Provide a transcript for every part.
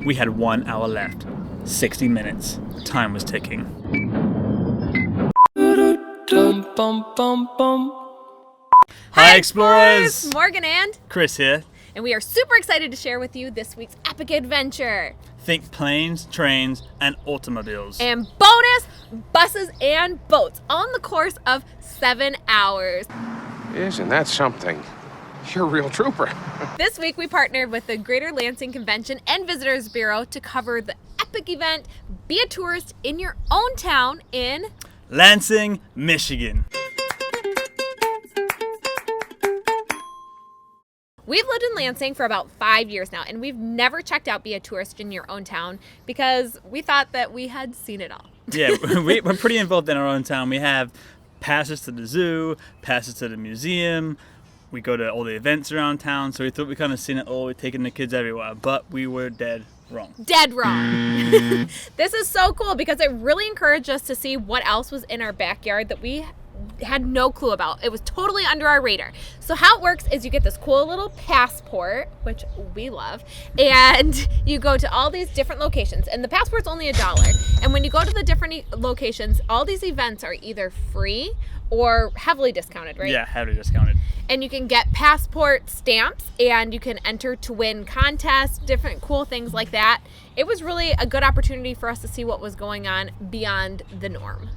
We had 1 hour left. 60 minutes. Time was ticking. Hi Explorers! Morgan and Chris here. And we are super excited to share with you this week's epic adventure. Think planes, trains, and automobiles. And bonus, buses and boats on the course of 7 hours. Isn't that something? You're a real trooper. This week we partnered with the Greater Lansing Convention and Visitors Bureau to cover the epic event, Be a Tourist in Your Own Town in Lansing, Michigan. We've lived in Lansing for about 5 years now, and we've never checked out Be a Tourist in Your Own Town because we thought that we had seen it all. Yeah, we're pretty involved in our own town. We have passes to the zoo, passes to the museum. We go to all the events around town, so we thought we kind of seen it all. We're taking the kids everywhere, but we were dead wrong. Dead wrong. This is so cool because it really encouraged us to see what else was in our backyard that we had no clue about. It was totally under our radar. So how it works is you get this cool little passport, which we love, and you go to all these different locations, and the passport's only $1. And when you go to the different locations, all these events are either free or heavily discounted, right? Yeah, heavily discounted. And you can get passport stamps, and you can enter to win contests, different cool things like that. It was really a good opportunity for us to see what was going on beyond the norm.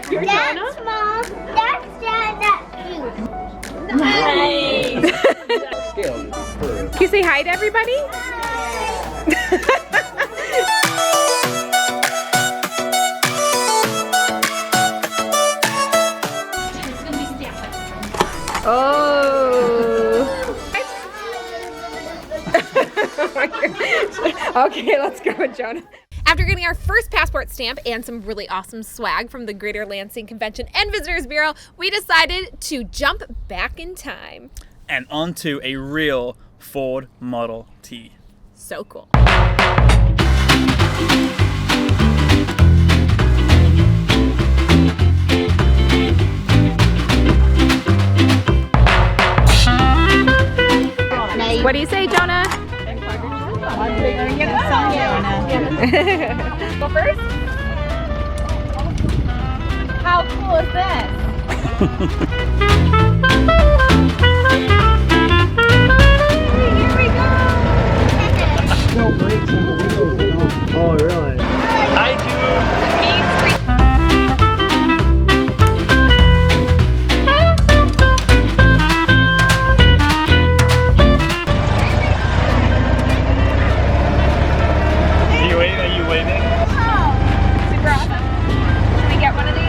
That's Mom. That's Dad. That's you. Nice. Can you say hi to everybody? Oh. Okay, let's go with Jonah. After getting our first passport stamp and some really awesome swag from the Greater Lansing Convention and Visitors Bureau, we decided to jump back in time. And onto a real Ford Model T. So cool. What do you say, Jonah? Go first? How cool is this? Here we go! No brakes on the wheels, you know? Oh, really? Hi, dude. Are you waving? Super awesome. Can we get one of these?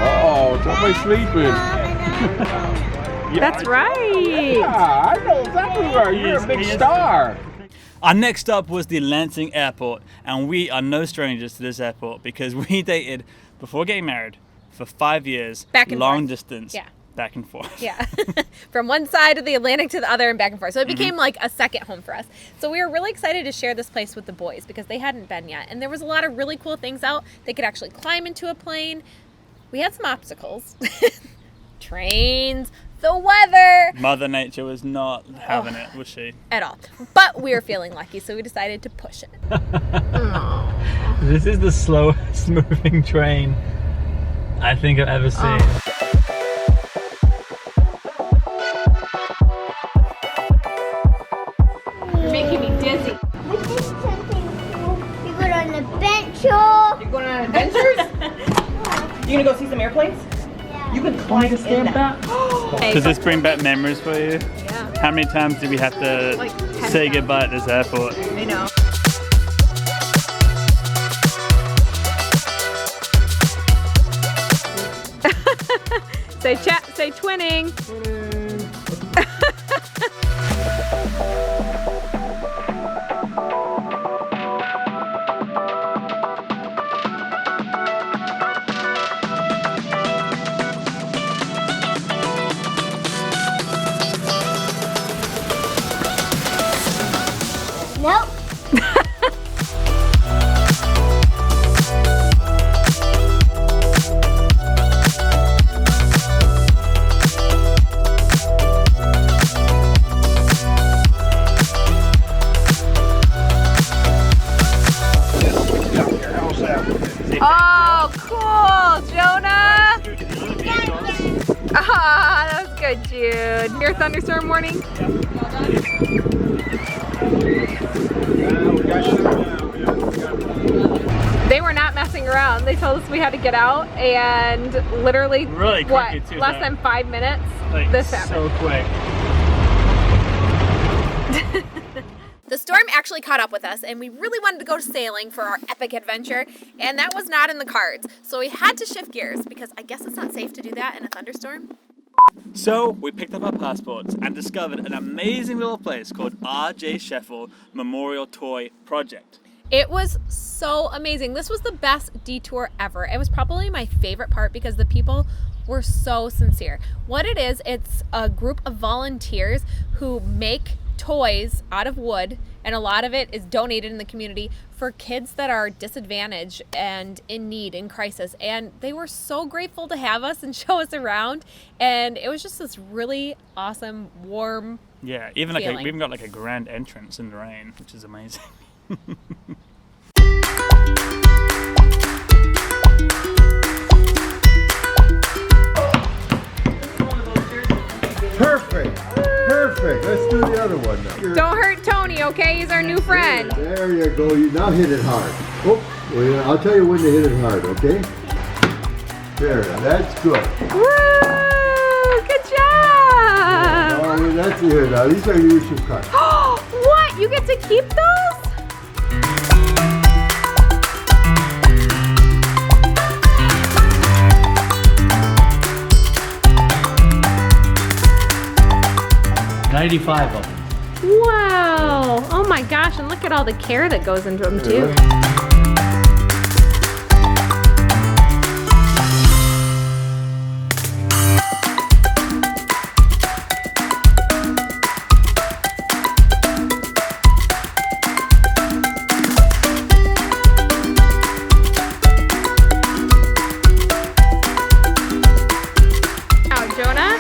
Uh-oh, somebody's sleeping. That's right. Yeah, I know exactly where you're a big star. Our next stop was the Lansing Airport, and we are no strangers to this airport because we dated before getting married for 5 years, Back and long forth. distance, Yeah. back and forth. Yeah. From one side of the Atlantic to the other and back and forth. So it became like a second home for us. So we were really excited to share this place with the boys because they hadn't been yet. And there was a lot of really cool things out. They could actually climb into a plane. We had some obstacles. Trains, the weather. Mother Nature was not having it, was she? At all. But we were feeling lucky, so we decided to push it. This is the slowest moving train I think I've ever seen. You're making me dizzy. We did something cool. We go on an adventure. You're going on adventures? You gonna go see some airplanes? Yeah. You can climb in that. Does this bring back memories for you? Yeah. How many times did we have to Like 10 say times. goodbye at this airport? I know. Say twinning. Oh, cool, Jonah. Ah, that was good, Jude. Your thunderstorm warning? They were not messing around. They told us we had to get out, and literally, Really what, quickly, too, less so- than 5 minutes, Like, this happened. so quick. The storm actually caught up with us, and we really wanted to go sailing for our epic adventure, and that was not in the cards. So we had to shift gears because I guess it's not safe to do that in a thunderstorm. So we picked up our passports and discovered an amazing little place called R.J. Sheffield Memorial Toy Project. It was so amazing. This was the best detour ever. It was probably my favorite part because the people were so sincere. What it is, it's a group of volunteers who make toys out of wood, and a lot of it is donated in the community for kids that are disadvantaged and in need, in crisis. And they were so grateful to have us and show us around, and it was just this really awesome, warm Yeah, even like feeling. we even got like a grand entrance in the rain, which is amazing. Perfect. Perfect. Let's do the other one now. Don't hurt Tony, okay? He's our new friend. There you go. You now hit it hard. Oh, well, I'll tell you when to hit it hard, okay? There, that's good. Woo! Good job! Oh, that's here now. These are your issue cards. What? You get to keep those? $95 of them. Wow! Oh my gosh, and look at all the care that goes into them too. Now, Jonah?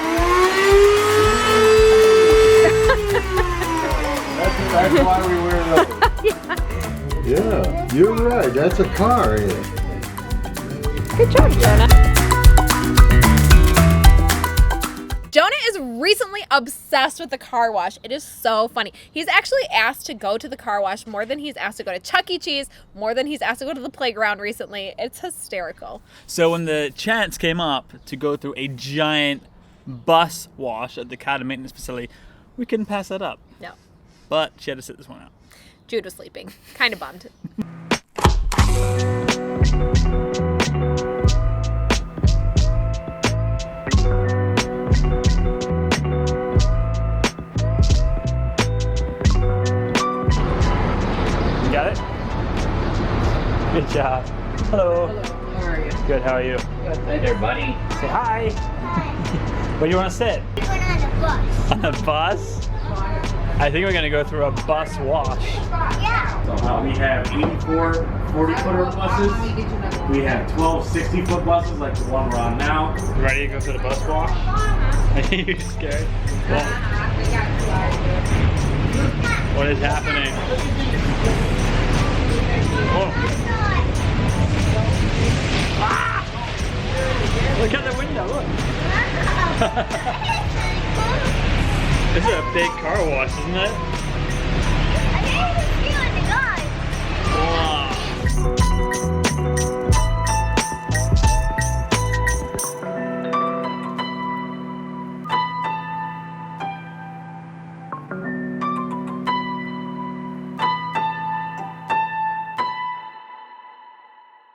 That's why we wear those. Yeah, you're right. That's a car, ain't it? Good job, Jonah. Jonah is recently obsessed with the car wash. It is so funny. He's actually asked to go to the car wash more than he's asked to go to Chuck E. Cheese, more than he's asked to go to the playground recently. It's hysterical. So when the chance came up to go through a giant bus wash at the car maintenance facility, we couldn't pass that up. No, But she had to sit this one out. Jude was sleeping. Kind of bummed. You got it? Good job. Hello. How are you? Good, how are you? Good. Hey there, buddy. Say hi. Where do you want to sit? We're going on a bus. On a bus? I think we're going to go through a bus wash. Yeah. We have 84 40-footer buses. We have 12 60-foot buses like the one we're on now. You ready to go through the bus wash? Are you scared? Well, what is happening? Whoa. Ah! Look out the window, look. This is a big car wash, isn't it? I can't even feel the guy. Wow.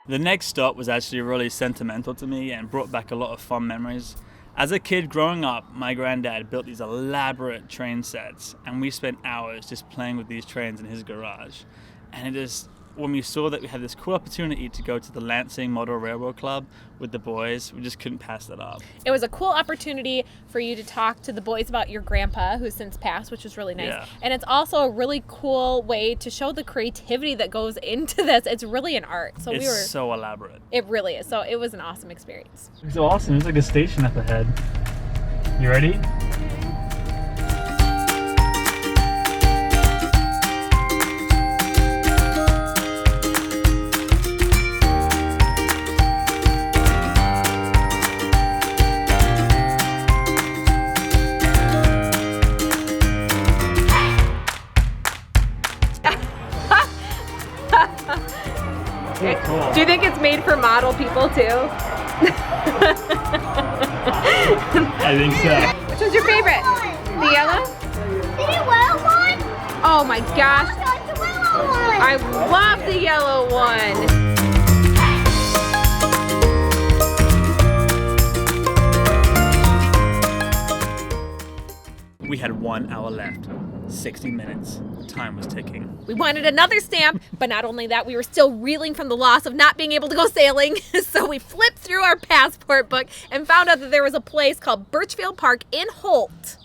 The next stop was actually really sentimental to me and brought back a lot of fun memories. As a kid growing up, my granddad built these elaborate train sets, and we spent hours just playing with these trains in his garage. And it is, when we saw that we had this cool opportunity to go to the Lansing Model Railroad Club with the boys, we just couldn't pass that up. It was a cool opportunity for you to talk to the boys about your grandpa, who's since passed, which was really nice. Yeah. And it's also a really cool way to show the creativity that goes into this. It's really an art. So It's so elaborate. It really is. So it was an awesome experience. It's awesome. There's like a station up ahead. You ready? little people too? I think so. Which was your favorite? The yellow? Did you want one? Oh my gosh, The willow one. I love the yellow one. We had 1 hour left. 60 minutes. Time was ticking. We wanted another stamp, but not only that, we were still reeling from the loss of not being able to go sailing. So we flipped through our passport book and found out that there was a place called Birchfield Park in Holt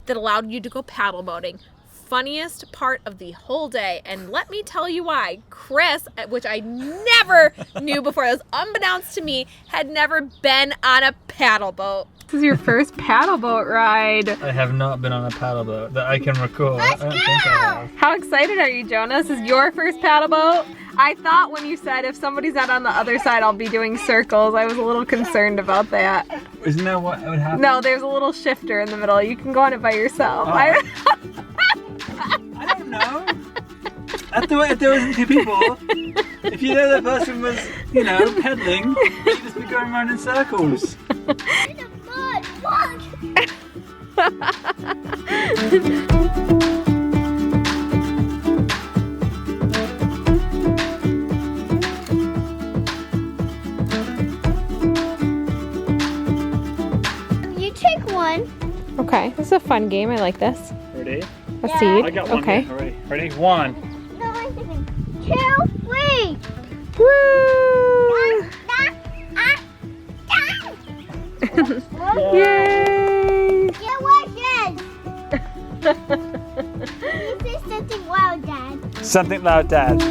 that allowed you to go paddle boating. Funniest part of the whole day, and let me tell you why. Chris, which I never knew before, this unbeknownst to me, had never been on a paddle boat. This is your first paddle boat ride. I have not been on a paddle boat that I can recall. I don't think I have. How excited are you, Jonas? This is your first paddle boat? I thought when you said if somebody's not on the other side, I'll be doing circles. I was a little concerned about that. Isn't that what would happen? No, there's a little shifter in the middle. You can go on it by yourself. Oh. I don't know. I thought if there wasn't two people, if you know that person was, you know, pedaling, you'd just be going around in circles. In the mud. Look. You take one. Okay, this is a fun game. I like this. Ready? A Yeah. seed. I got one Okay. here already. Ready? 1. No, I'm thinking 2, 3. Woo! Yay! Delicious. This is something wild, Dad. Something loud, Dad.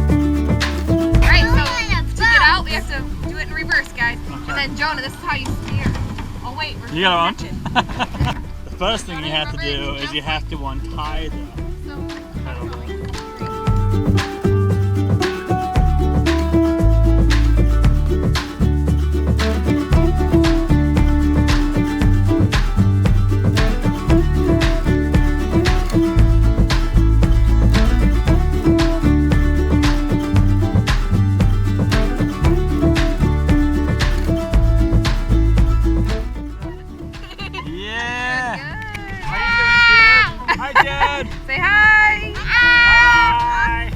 Alright, so to get out, we have to do it in reverse, guys. And then Jonah, this is how you steer. Oh wait, we're You got it on? catching. The first thing you have to do is you have to untie the pedal boat. Yeah! How you doing, Jude? Hi, Jude! Say hi! Hi!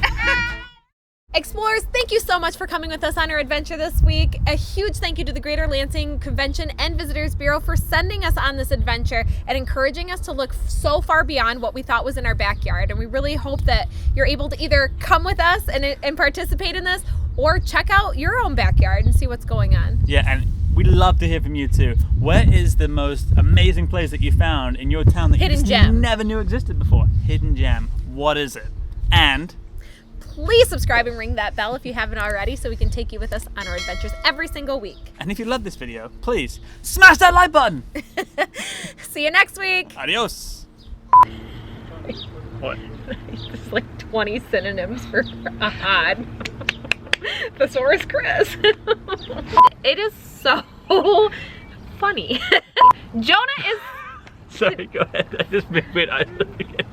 Explorers, thank you so much for coming with us on our adventure this week. A huge thank you to the Greater Lansing Convention and Visitors Bureau for sending us on this adventure and encouraging us to look so far beyond what we thought was in our backyard. And we really hope that you're able to either come with us and participate in this, or check out your own backyard and see what's going on. Yeah, and we'd love to hear from you too. Where is the most amazing place that you found in your town that Hidden you just gem. never knew existed before? Hidden gem. What is it? And Please subscribe and ring that bell if you haven't already so we can take you with us on our adventures every single week. if you love this video, please smash that like button. See you next week. Adios. What? It's like 20 synonyms for odd. Thesaurus Chris. It is so funny. Jonah is... Sorry, go ahead. I just made eyes at the beginning.